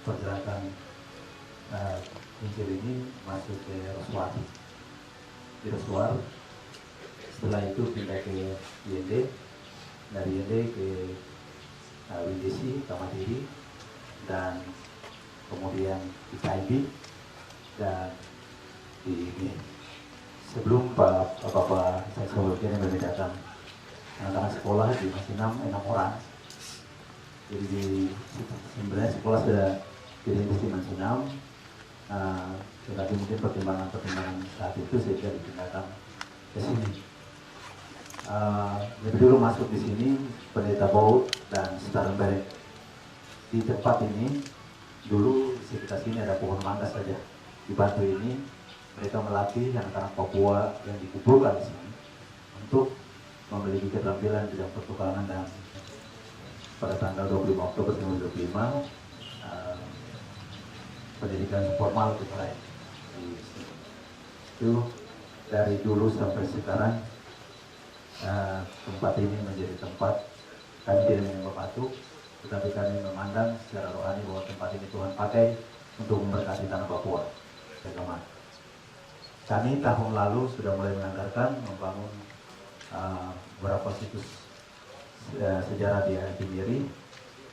pergerakan kincir ini masuk ke Roswar. Di Roswar, setelah itu pindah ke IND, dari IND ke WDC, Kamadiri, dan kemudian di KIB, dan di ini. Sebelum Bapak saya sebelumnya membedakan anak-anak sekolah di masih 6 orang. Jadi sebenarnya sekolah sudah dirintis masih 6, tetapi mungkin pertimbangan saat itu sehingga dipindahkan ke sini. Lebih dulu masuk di sini Pendeta Baut dan Setara Berek. Di tempat ini dulu di sekitar sini ada pohon mangga saja. Di batu ini mereka melatih anak-anak Papua yang dikumpulkan di sini untuk memiliki keterampilan bidang pertukangan, dan pada tanggal 25 Oktober 2025 pendidikan formal dimulai. Itu dari dulu sampai sekarang tempat ini menjadi tempat kami tidak menyembah batu, tetapi kami memandang secara rohani bahwa tempat ini Tuhan pakai untuk memberkati tanah Papua. Kami tahun lalu sudah mulai menganggarkan membangun beberapa situs sejarah di Pinggiri,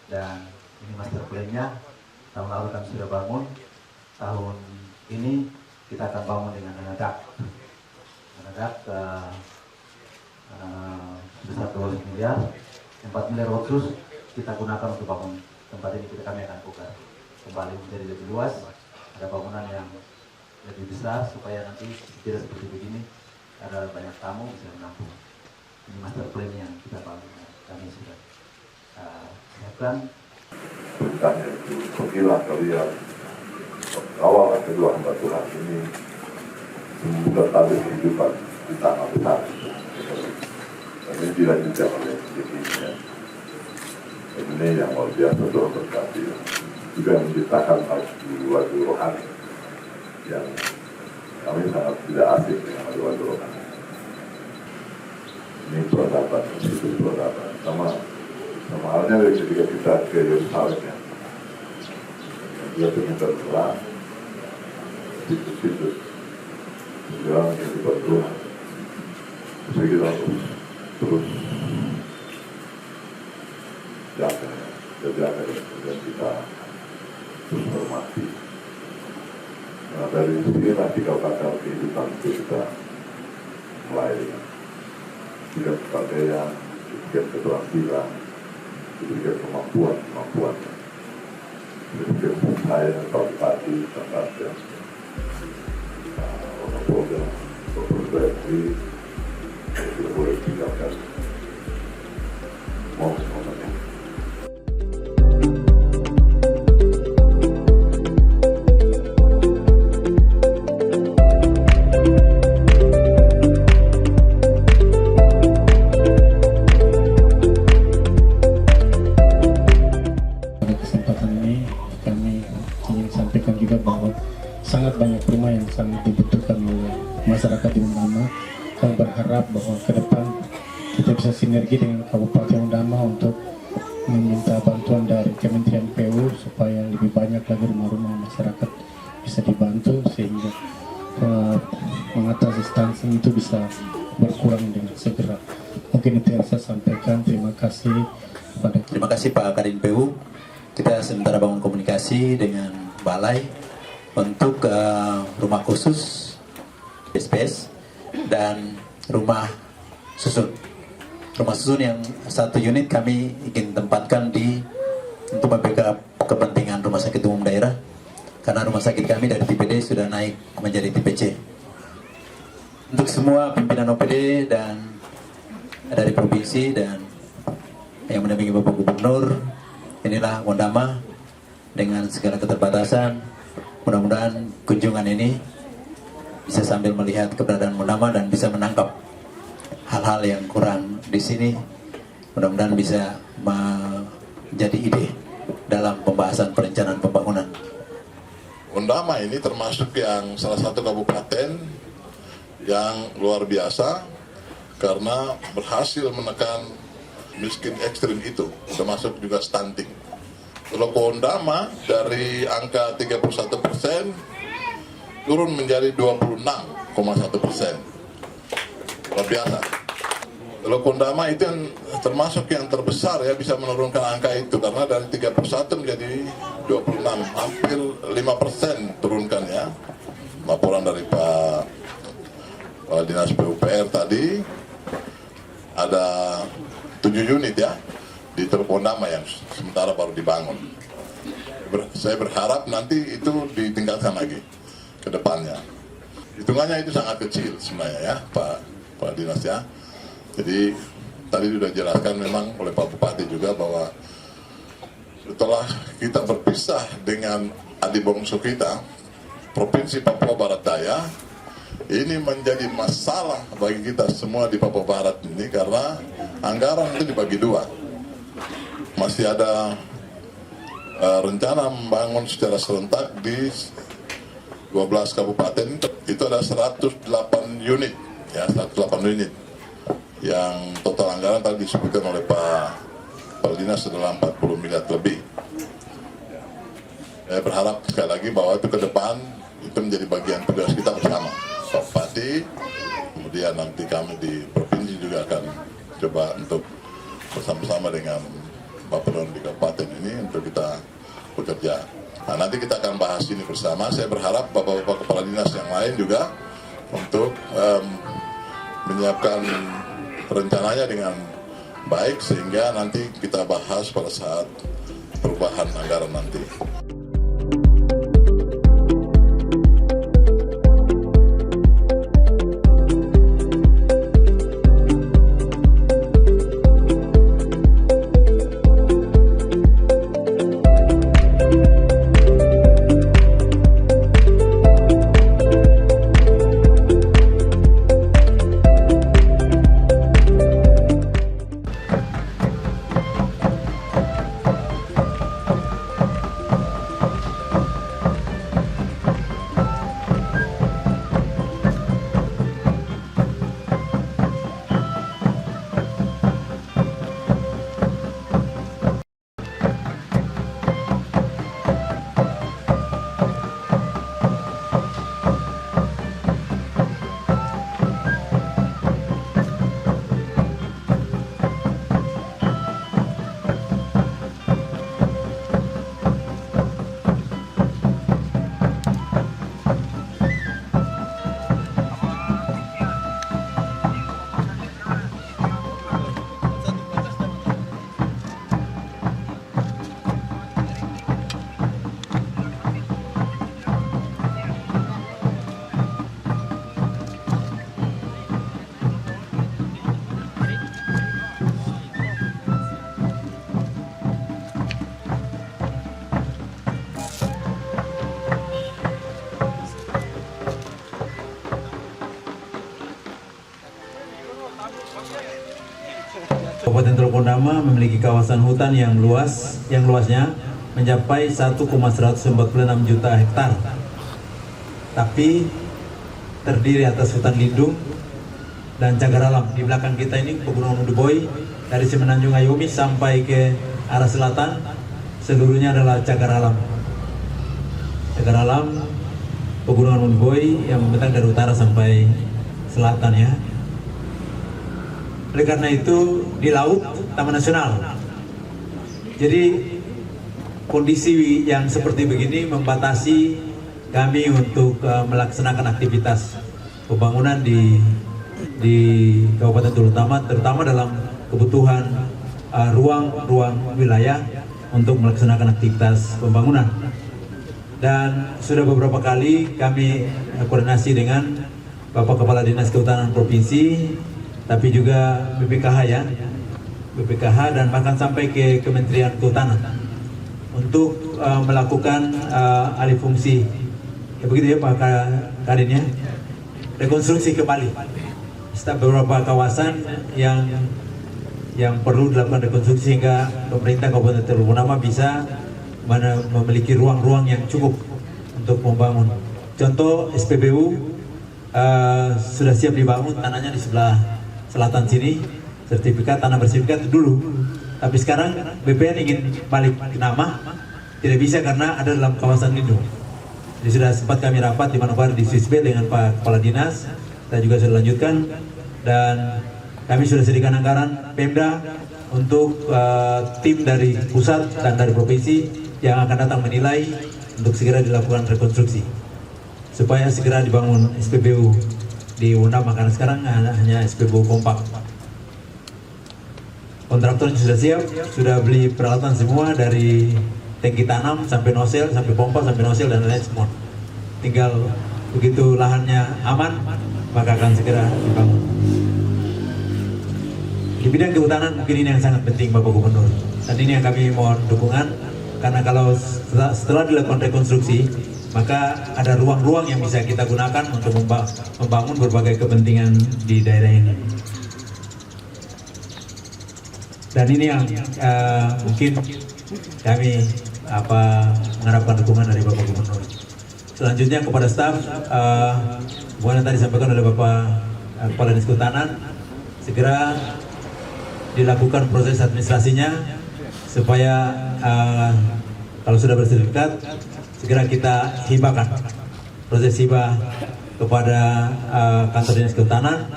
dan ini master plan-nya. Tahun lalu kami sudah bangun, tahun ini kita akan bangun dengan Anadak sebesar 12 miliar, 4 miliar khusus kita gunakan untuk bangun tempat ini. Kami akan buka kembali menjadi lebih luas, ada bangunan yang lebih besar supaya nanti tidak seperti begini, ada banyak tamu bisa menampung. Ini master plan yang kita bangun, kami sudah siapkan. Beritanya itu pergilah kalian awal kedua hamba Tuhan ini membuka tali kehidupan di tanah besar. Dan ini dilanjutkan oleh dirinya. Ini yang luar biasa Tuhan berkati, juga menciptakan lagu rohani yang kami sangat tidak asing dengan lagu rohani. Ini peradaban, situs peradaban, sama halnya ketika kita ke Yerusalem ya, juga pengintar Tuhan, situs-situs berjalan kehidupan Tuhan. Jadi kita terus jaga, dan kita terus hormati. Nah, dari sinilah cikal bakal kehidupan itu kita mulai dengan kebudayaan, dengan keterampilan, dengan kemampuan, dengan saya pagi sampai orang tua, berprestasi, tidak boleh tinggalkan momen-momennya. Sangat banyak rumah yang sangat dibutuhkan oleh masyarakat di Undama. Kami berharap bahwa ke depan kita bisa sinergi dengan Kabupaten Undama untuk meminta bantuan dari Kementerian PU supaya lebih banyak lagi rumah-rumah masyarakat bisa dibantu, sehingga mengatasi stunting itu bisa berkurang dengan segera. Mungkin itu yang saya sampaikan. Terima kasih Pak Kadin PU. Kita sementara bangun komunikasi dengan Balai untuk rumah khusus SPS dan rumah susun. Rumah susun yang satu unit kami ingin tempatkan untuk membackup kepentingan rumah sakit umum daerah, karena rumah sakit kami dari tipe D sudah naik menjadi tipe C. Untuk semua pimpinan OPD dan dari provinsi dan yang mendampingi Bapak Gubernur, inilah Undama dengan segala keterbatasan. Mudah-mudahan kunjungan ini bisa sambil melihat keberadaan Undama dan bisa menangkap hal-hal yang kurang di sini. Mudah-mudahan bisa menjadi ide dalam pembahasan perencanaan pembangunan. Undama ini termasuk yang salah satu kabupaten yang luar biasa karena berhasil menekan miskin ekstrim itu, termasuk juga stunting. Loko Undama dari angka 31% turun menjadi 26,1%. Luar biasa. Loko Undama itu yang termasuk yang terbesar ya, bisa menurunkan angka itu karena dari 31 menjadi 26, hampir 5% turunkan ya. Laporan dari Pak Kepala Dinas PUPR tadi ada 7 unit ya di Teluk Undama yang sementara baru dibangun. Saya berharap nanti itu ditingkatkan lagi ke depannya. Hitungannya itu sangat kecil sebenarnya ya Pak Dinas ya. Jadi tadi sudah jelaskan memang oleh Pak Bupati juga bahwa setelah kita berpisah dengan adik bongsu kita, Provinsi Papua Barat Daya, ini menjadi masalah bagi kita semua di Papua Barat ini karena anggaran itu dibagi dua. Masih ada rencana membangun secara serentak di 12 kabupaten, itu ada 108 unit, ya 108 unit. Yang total anggaran tadi disebutkan oleh Pak Kepala Dinas adalah 40 miliar lebih. Saya berharap sekali lagi bahwa itu ke depan itu menjadi bagian tugas kita bersama. Pak Bupati, kemudian nanti kami di provinsi juga akan coba untuk bersama-sama dengan Bapak di kabupaten ini untuk kita bekerja. Nah, nanti kita akan bahas ini bersama. Saya berharap Bapak-Bapak Kepala Dinas yang lain juga untuk menyiapkan rencananya dengan baik sehingga nanti kita bahas pada saat perubahan anggaran nanti. Kabupaten Teluk Undama memiliki kawasan hutan yang luasnya mencapai 1,146 juta hektar. Tapi terdiri atas hutan lindung dan cagar alam. Di belakang kita ini Pegunungan Udeboy, dari Semenanjung Ayomi sampai ke arah selatan seluruhnya adalah cagar alam. Cagar alam Pegunungan Udeboy yang membentang dari utara sampai selatan ya. Oleh karena itu di laut Taman Nasional. Jadi kondisi yang seperti begini membatasi kami untuk melaksanakan aktivitas pembangunan di Kabupaten Teluk Undama, terutama dalam kebutuhan ruang wilayah untuk melaksanakan aktivitas pembangunan. Dan sudah beberapa kali kami koordinasi dengan Bapak Kepala Dinas Kehutanan Provinsi, tapi juga BPKH ya, BPKH dan bahkan sampai ke Kementerian Kehutanan untuk melakukan alih fungsi, ya begitu ya Pak Karin ya, rekonstruksi kembali beberapa kawasan yang perlu dilakukan rekonstruksi sehingga pemerintah Kabupaten Teluk Undama bisa memiliki ruang-ruang yang cukup untuk membangun. Contoh SPBU sudah siap dibangun, tanahnya di sebelah selatan sini, tanah bersertifikat dulu Tapi sekarang BPN ingin balik ke nama, tidak bisa karena ada dalam kawasan lindung. Jadi sudah sempat kami rapat di Manokwari di Swisbet dengan Pak Kepala Dinas, kita juga sudah lanjutkan, dan kami sudah sediakan anggaran Pemda untuk tim dari pusat dan dari provinsi yang akan datang menilai untuk segera dilakukan rekonstruksi supaya segera dibangun SPBU di Wondama, karena sekarang hanya SPBU kompak. Kontraktornya sudah siap, sudah beli peralatan semua dari tangki tanam sampai nosel, sampai pompa, sampai nosel dan lain-lain semua. Tinggal begitu lahannya aman, maka akan segera dibangun. Di bidang kehutanan mungkin ini yang sangat penting Bapak Gubernur. Dan ini yang kami mohon dukungan, karena kalau setelah dilakukan rekonstruksi, maka ada ruang-ruang yang bisa kita gunakan untuk membangun berbagai kepentingan di daerah ini. Dan ini yang mungkin kami mengharapkan dukungan dari Bapak Gubernur. Selanjutnya kepada staf, yang tadi disampaikan oleh Bapak Kepala Dinas Kehutanan, segera dilakukan proses administrasinya supaya kalau sudah bersertifikat segera kita hibahkan, proses hibah kepada kantor Dinas Kehutanan.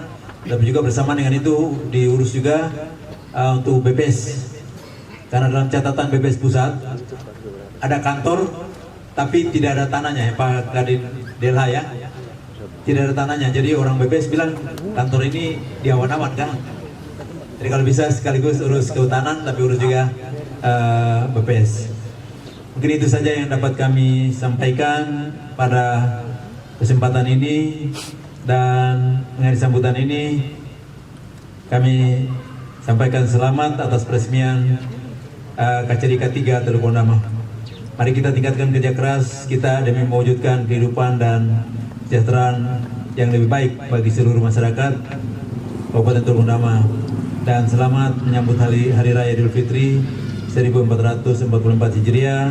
Tapi juga bersama dengan itu diurus juga untuk BPS, karena dalam catatan BPS pusat ada kantor tapi tidak ada tanahnya ya Pak Kadin Delha ya, tidak ada tanahnya. Jadi orang BPS bilang kantor ini diawan-awan kan. Jadi kalau bisa sekaligus urus kehutanan tapi urus juga BPS. Mungkin itu saja yang dapat kami sampaikan pada kesempatan ini, dan mengenai sambutan ini kami sampaikan selamat atas peresmian KCDK 3 Teluk Wondama. Mari kita tingkatkan kerja keras kita demi mewujudkan kehidupan dan kesejahteraan yang lebih baik bagi seluruh masyarakat Kabupaten Teluk Wondama. Dan selamat menyambut Hari Raya Idul Fitri 1444 Hijriah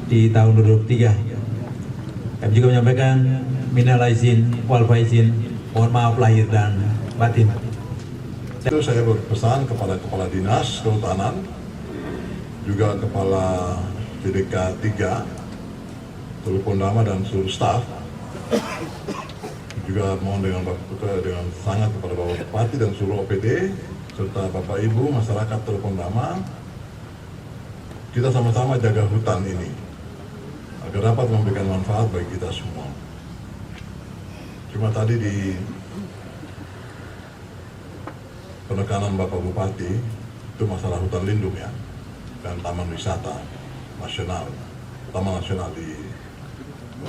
di tahun 2023. Kami juga menyampaikan minal aizin wal faizin, mohon maaf lahir dan batin. Itu saya berpesan kepada Kepala Dinas Kehutanan, juga Kepala CDK 3 Teluk Wondama dan seluruh staf. Juga mohon dengan sangat kepada Bapak Bupati dan seluruh OPD serta Bapak Ibu masyarakat Teluk Wondama, kita sama-sama jaga hutan ini agar dapat memberikan manfaat bagi kita semua. Cuma tadi di penekanan Bapak Bupati itu masalah hutan lindung ya, dan taman wisata nasional, taman nasional di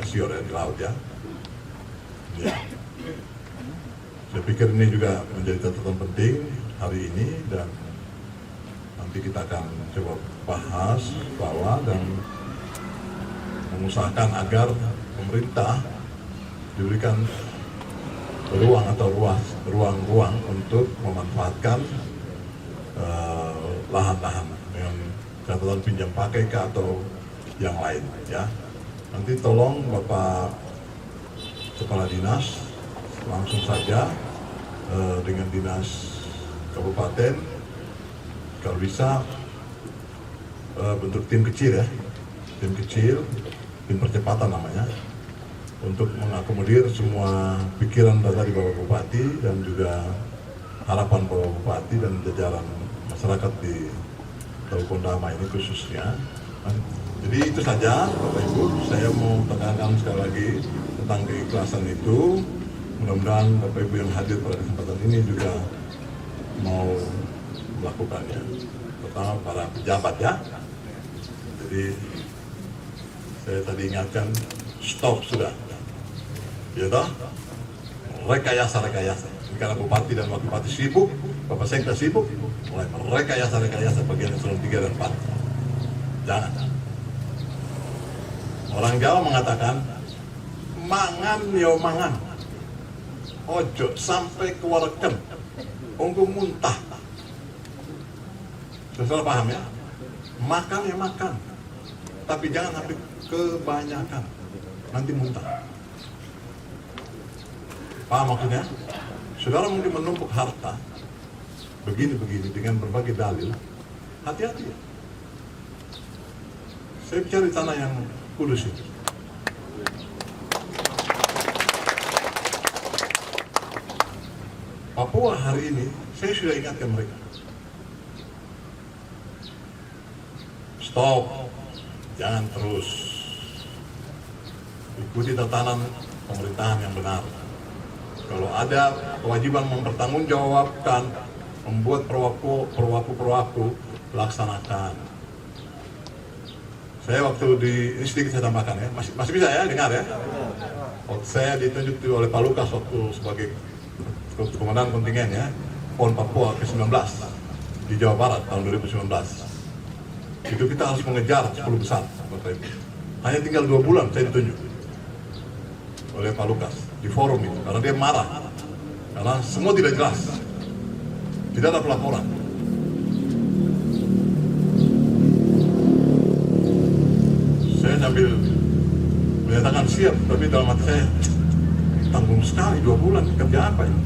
Sior ya, di laut ya. Ya. Saya pikir ini juga menjadi catatan penting hari ini, dan nanti kita akan coba bahas bahwa dan mengusahakan agar pemerintah diberikan ruang atau ruang-ruang untuk memanfaatkan lahan-lahan dengan catatan pinjam pakai atau yang lain ya. Nanti tolong Bapak Kepala Dinas langsung saja dengan Dinas Kabupaten kalau bisa bentuk tim kecil ya, tim percepatan namanya, untuk mengakomodir semua pikiran dari Bapak Bupati dan juga harapan Bapak Bupati dan jajaran masyarakat di Teluk Wondama ini khususnya. Jadi itu saja Bapak Ibu, saya mau tekankan sekali lagi tentang keikhlasan itu. Mudah-mudahan Bapak Ibu yang hadir pada kesempatan ini juga mau melakukannya, terutama para pejabat ya. Jadi saya tadi ingatkan, stop sudah. Ya toh, rekayasa. Karena Bupati dan Wakil Bupati sibuk, Bapak Sekda sibuk, mulai rekayasa bagian eselon 3 dan 4. Jangan. Orang Jawa mengatakan, mangan yo mangan, ojo sampai kewareken, onggo muntah. Saudara paham ya? Makan ya makan, tapi jangan sampai kebanyakan, nanti muntah. Paham maksudnya? Saudara mungkin menumpuk harta begini dengan berbagai dalil, hati-hati. Saya bicara di tanah yang kudus itu. Papua hari ini, saya sudah ingatkan mereka. Stop, jangan terus ikuti tatanan pemerintahan yang benar. Kalau ada kewajiban mempertanggungjawabkan, membuat perwaku, laksanakan. Saya waktu ini sedikit saya tambahkan ya, masih bisa ya dengar ya. Waktu saya ditunjuk oleh Pak Lukas waktu sebagai komandan kontingen ya, PON Papua ke-19 di Jawa Barat tahun 2019. Itu kita harus mengejar 10 besar, Bapak Ibu. Hanya tinggal 2 bulan saya ditunjuk oleh Pak Lukas di forum itu, karena dia marah, karena semua tidak jelas, tidak ada pelaporan. Saya sambil menyatakan siap, tapi dalam hati saya tanggung sekali 2 bulan kerja apa ini?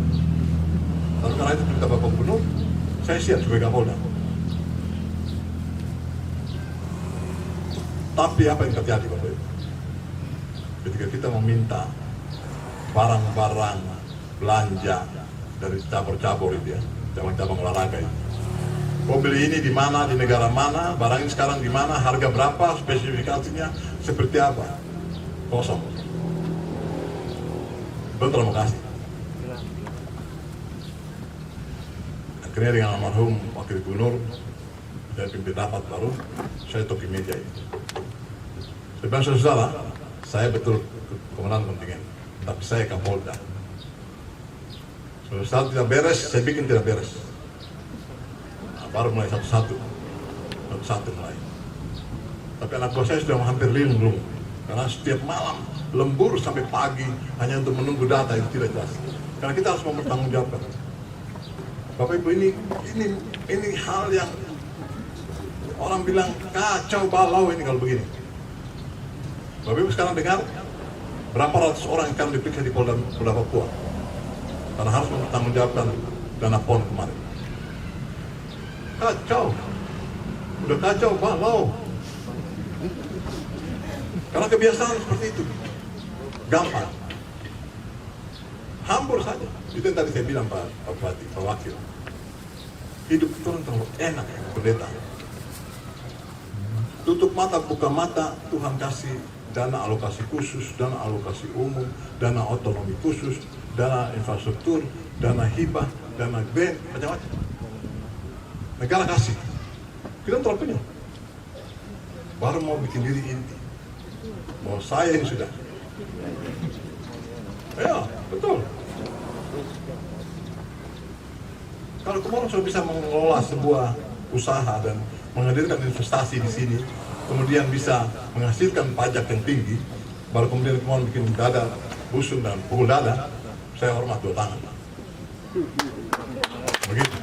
Lalu karena itu perintah Bapak Gubernur, saya siap sebagai Kapolda. Tapi apa yang terjadi Bapak Ibu? Ketika kita meminta barang-barang belanja dari cabur-cabur itu ya, cabang-cabang olahraga itu. Mau beli ini di mana, di negara mana, barang ini sekarang di mana, harga berapa, spesifikasinya seperti apa? Kosong. Terima kasih. Akhirnya dengan almarhum Wakil Gubernur, saya pimpin rapat baru, saya toki meja itu. Saya bilang, saudara, saya betul komandan kontingen, tapi saya Kapolda. Saudara tidak beres, saya bikin tidak beres. Nah, baru mulai satu-satu mulai. Tapi anak buah saya sudah hampir linglung, karena setiap malam lembur sampai pagi hanya untuk menunggu data itu tidak jelas. Karena kita harus mempertanggungjawabkan. Bapak Ibu, ini hal yang orang bilang kacau balau ini kalau begini. Bapak Ibu sekarang dengar berapa ratus orang yang akan diperiksa di Polda Papua karena harus mempertanggungjawabkan dana PON kemarin. Kacau, udah kacau balau. Karena kebiasaan seperti itu, gampang, hambur saja. Itu yang tadi saya bilang Pak Bupati, Pak Wakil. Hidup itu terlalu enak, pendeta. Tutup mata, buka mata, Tuhan kasih dana alokasi khusus, dana alokasi umum, dana otonomi khusus, dana infrastruktur, dana hibah, dana BEN, macam-macam. Negara kasih, kita terlalu punya. Baru mau bikin diri inti, bahwa saya ini sudah. Ya, betul. Kalau kemarin sudah bisa mengelola sebuah usaha dan menghadirkan investasi di sini, kemudian bisa menghasilkan pajak yang tinggi, baru kemudian kemarin bikin dada, busung dan pukul dada, saya hormat 2 tangan. Begitu.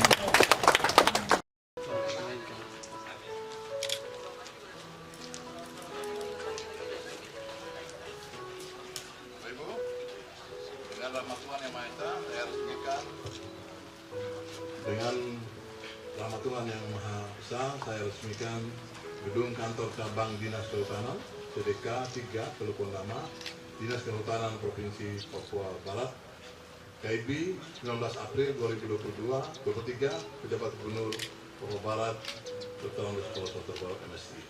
Dengan rahmat Tuhan yang Maha Esa, saya resmikan gedung kantor cabang Dinas Kehutanan CDK 3 Teluk Pondama, Dinas Kehutanan Provinsi Papua Barat, KIB 19 April 2023, Pejabat Gubernur Papua Barat, Dr. Andes Kolosoto Barat MSI.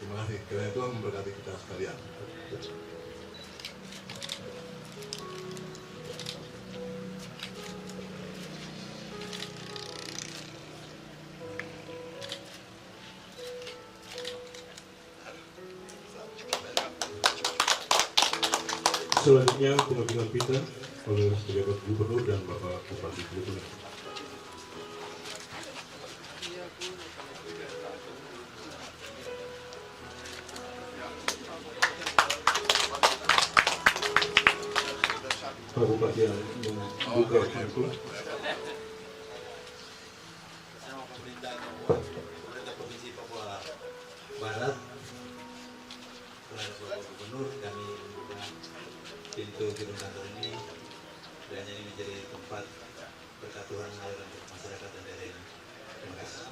Terima kasih, karena Tuhan memberkati kita sekalian. Selanjutnya pengambilan pita oleh pejabat gubernur dan Bapak Bupati Belitung. Pak Bupati yang membuka itu. Pemerintah Provinsi Papua Barat, Bapak Gubernur, kami membuka pintu gedung kantor ini dan ini menjadi tempat berkat Tuhan untuk masyarakat dan daerah ini. Terima kasih.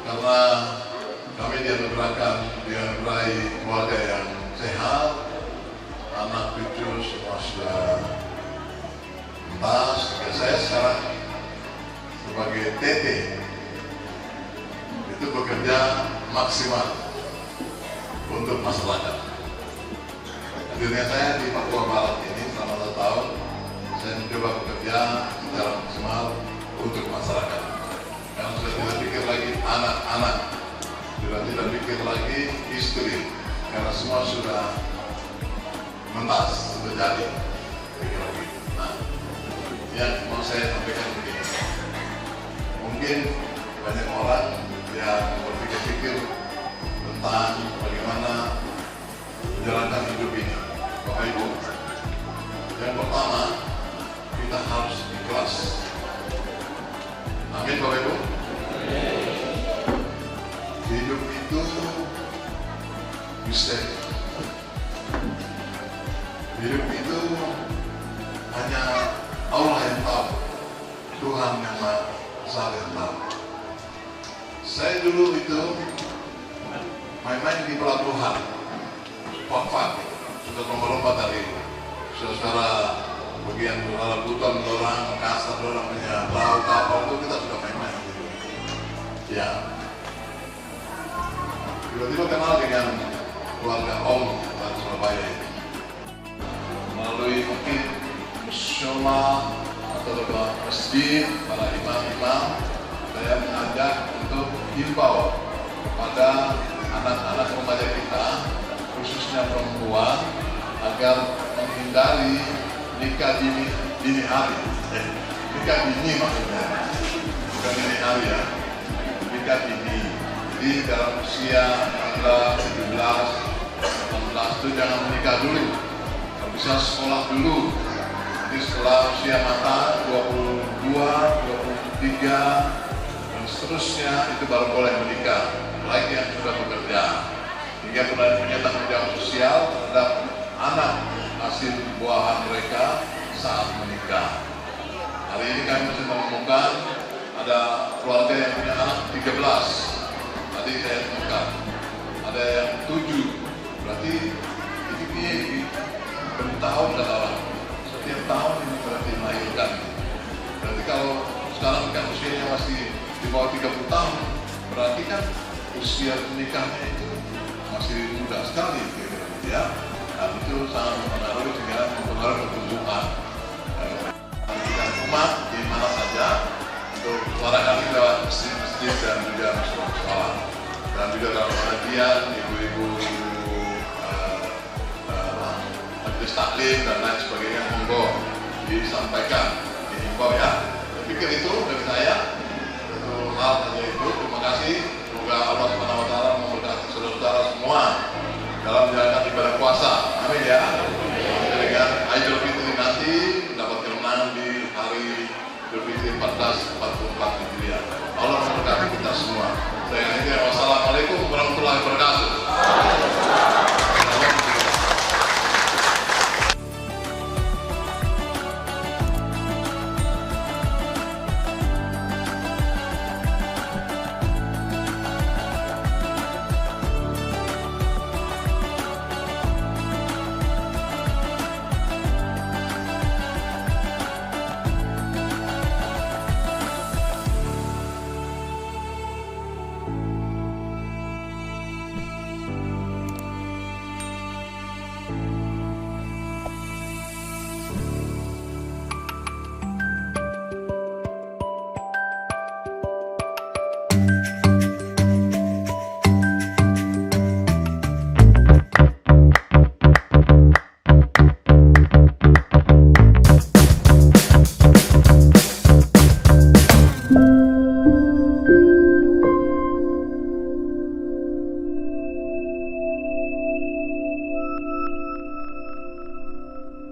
Karena kami dianugerahi keluarga yang sehat, anak cucu semua sudah tuntas. Saya sekarang sebagai TT itu bekerja maksimal untuk masyarakat. Akhirnya saya di Papua Barat ini selama 1 tahun saya mencoba bekerja secara maksimal untuk masyarakat. Karena sudah tidak pikir lagi anak-anak, sudah tidak pikir lagi istri, karena semua sudah mentas, sudah jadi. Nah, yang mau saya sampaikan begini, mungkin banyak orang yang berpikir-pikir tentang bagaimana menjalankan hidup ini. Bapak Ibu, yang pertama kita harus ikhlas. Amin Bapak Ibu. Hidup itu misteri. Hidup itu hanya Allah yang tahu, Tuhan yang Maha Esa yang tahu. Saya dulu itu main-main di pelabuhan, fun, sudah lomba-lomba dari saudara bagian saudara Buton, orang Makassar, orang punya laut kapal itu kita sudah main-main. Ya. Tiba-tiba kenal dengan keluarga Om dari Surabaya ini. Melalui mungkin musyola atau masjid, para imam-imam, saya mengajak untuk himbau kepada anak-anak remaja kita, khususnya perempuan, agar menghindari nikah dini hari. Nikah dini maksudnya, bukan dini hari ya. Nikah dini. Jadi dalam usia 16, 17, 18 itu jangan menikah dulu. Kalau bisa sekolah dulu. Jadi setelah usia matang 22, 23 dan seterusnya itu baru boleh menikah. Apalagi yang sudah bekerja. Hingga punya tanggung jawab sosial terhadap anak hasil buahan mereka saat menikah. Hari ini kami masih menemukan ada keluarga yang punya anak 13. Tadi saya temukan ada yang 7. Berarti ini bertahun dan orang. Setiap tahun ini berarti melahirkan. Berarti kalau sekarang kan usianya masih di bawah 30 tahun, berarti kan usia menikahnya itu masih muda sekali, gitu ya. Dan itu sangat mempengaruhi sehingga mempengaruhi pertumbuhan umat di mana saja untuk suara kami lewat masjid dan juga sekolah dan juga dalam pengajian ibu-ibu majelis taklim dan lain sebagainya, monggo disampaikan, dihimbau ya. Saya pikir itu dari saya satu hal saja itu. Terima kasih. Semoga Allah SWT memberkati saudara-saudara semua dalam menjalankan ibadah puasa. Amin ya.